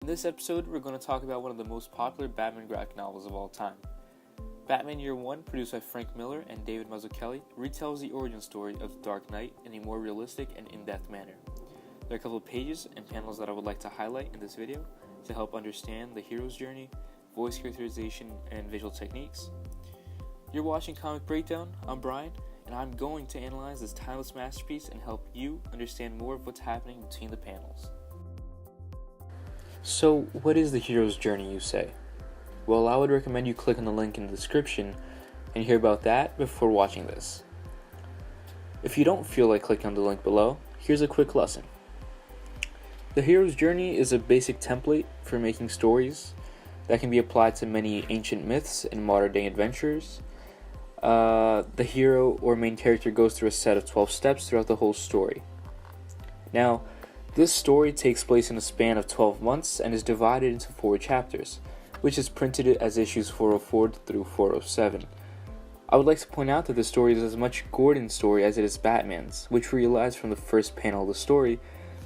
this episode, we're going to talk about one of the most popular Batman graphic novels of all time. Batman Year One, produced by Frank Miller and David Mazzucchelli, retells the origin story of the Dark Knight in a more realistic and in-depth manner. There are a couple of pages and panels that I would like to highlight in this video to help understand the hero's journey, voice characterization, and visual techniques. You're watching Comic Breakdown. I'm Brian, and I'm going to analyze this timeless masterpiece and help you understand more of what's happening between the panels. So, what is the hero's journey, you say? Well, I would recommend you click on the link in the description and hear about that before watching this. If you don't feel like clicking on the link below, here's a quick lesson. The hero's journey is a basic template for making stories that can be applied to many ancient myths and modern-day adventures. The hero or main character goes through a set of 12 steps throughout the whole story. Now, this story takes place in a span of 12 months and is divided into 4 chapters, which is printed as issues 404 through 407. I would like to point out that the story is as much Gordon's story as it is Batman's, which we realize from the first panel of the story,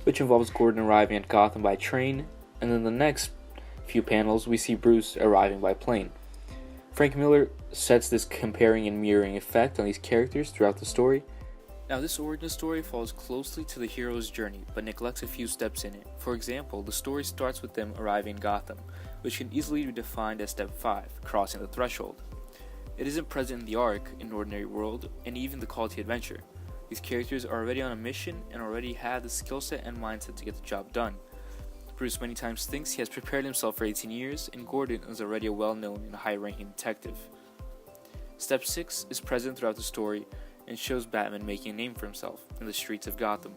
which involves Gordon arriving at Gotham by train, and then the next few panels we see Bruce arriving by plane. Frank Miller sets this comparing and mirroring effect on these characters throughout the story. Now, this origin story follows closely to the hero's journey, but neglects a few steps in it. For example, the story starts with them arriving in Gotham, which can easily be defined as step 5, crossing the threshold. It isn't present in the arc, in Ordinary World, and even the Quality Adventure. These characters are already on a mission and already have the skill set and mindset to get the job done. Bruce many times thinks he has prepared himself for 18 years, and Gordon is already a well-known and high-ranking detective. Step 6 is present throughout the story and shows Batman making a name for himself in the streets of Gotham,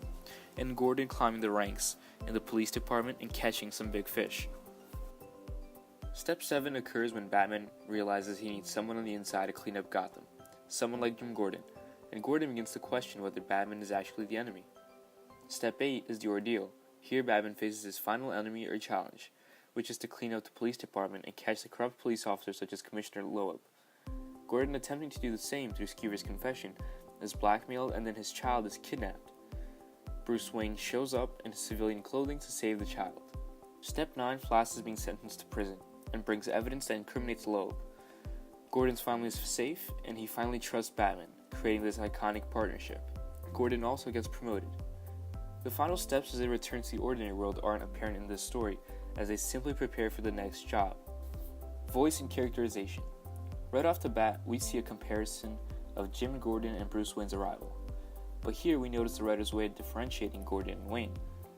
and Gordon climbing the ranks in the police department and catching some big fish. Step 7 occurs when Batman realizes he needs someone on the inside to clean up Gotham, someone like Jim Gordon, and Gordon begins to question whether Batman is actually the enemy. Step 8 is the ordeal. Here Batman faces his final enemy or challenge, which is to clean up the police department and catch the corrupt police officers such as Commissioner Loeb. Gordon, attempting to do the same through Skeever's confession, is blackmailed and then his child is kidnapped. Bruce Wayne shows up in civilian clothing to save the child. Step 9, Flash is being sentenced to prison and brings evidence that incriminates Loeb. Gordon's family is safe and he finally trusts Batman, creating this iconic partnership. Gordon also gets promoted. The final steps as they return to the Ordinary World aren't apparent in this story, as they simply prepare for the next job. Voice and characterization. Right off the bat, we see a comparison of Jim Gordon and Bruce Wayne's arrival. But here we notice the writer's way of differentiating Gordon and Wayne.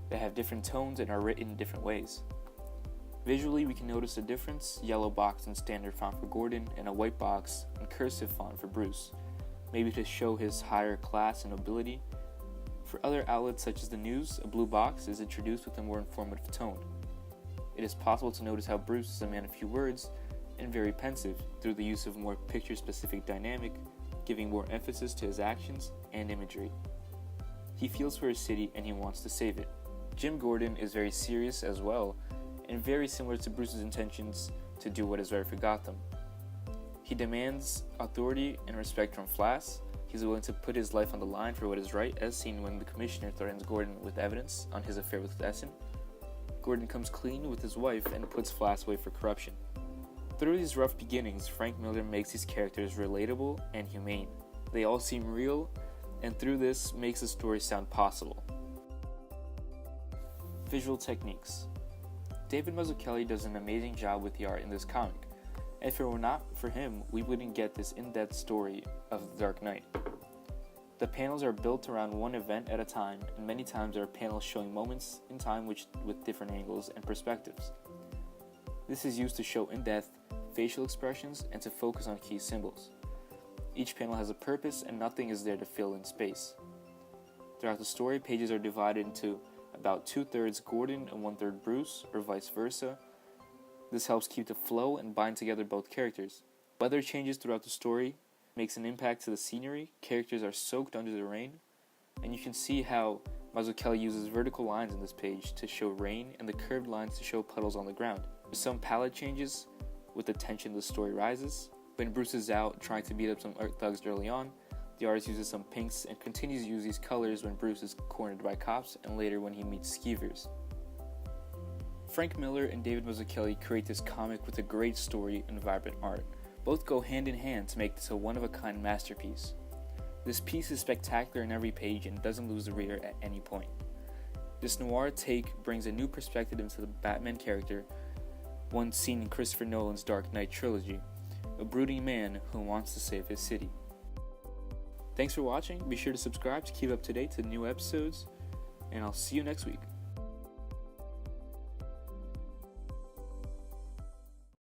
They have different tones and are written in different ways. Visually, we can notice a difference: yellow box in standard font for Gordon and a white box in cursive font for Bruce, maybe to show his higher class and nobility. For other outlets such as the news, a blue box is introduced with a more informative tone. It is possible to notice how Bruce is a man of few words and very pensive through the use of more picture-specific dynamic, giving more emphasis to his actions and imagery. He feels for his city and he wants to save it. Jim Gordon is very serious as well, and very similar to Bruce's intentions to do what is right for Gotham. He demands authority and respect from Flash. He's willing to put his life on the line for what is right, as seen when the Commissioner threatens Gordon with evidence on his affair with Essen. Gordon comes clean with his wife and puts Flash away for corruption. Through these rough beginnings, Frank Miller makes these characters relatable and humane. They all seem real, and through this makes the story sound possible. Visual techniques. David Mazzucchelli does an amazing job with the art in this comic, and if it were not for him, we wouldn't get this in-depth story of the Dark Knight. The panels are built around one event at a time, and many times there are panels showing moments in time with different angles and perspectives. This is used to show in-depth facial expressions and to focus on key symbols. Each panel has a purpose and nothing is there to fill in space. Throughout the story, pages are divided into about 2/3 Gordon and 1/3 Bruce, or vice versa. This helps keep the flow and bind together both characters. Weather changes throughout the story makes an impact to the scenery. Characters are soaked under the rain, and you can see how Mazzucchelli uses vertical lines in this page to show rain and the curved lines to show puddles on the ground. Some palette changes with the tension the story rises. When Bruce is out trying to beat up some thugs early on, the artist uses some pinks and continues to use these colors when Bruce is cornered by cops and later when he meets Skeevers. Frank Miller and David Mazzucchelli create this comic with a great story and vibrant art. Both go hand in hand to make this a one-of-a-kind masterpiece. This piece is spectacular in every page and doesn't lose the reader at any point. This noir take brings a new perspective into the Batman character, one seen in Christopher Nolan's Dark Knight trilogy, a brooding man who wants to save his city. Thanks for watching. Be sure to subscribe to keep up to date to new episodes, and I'll see you next week.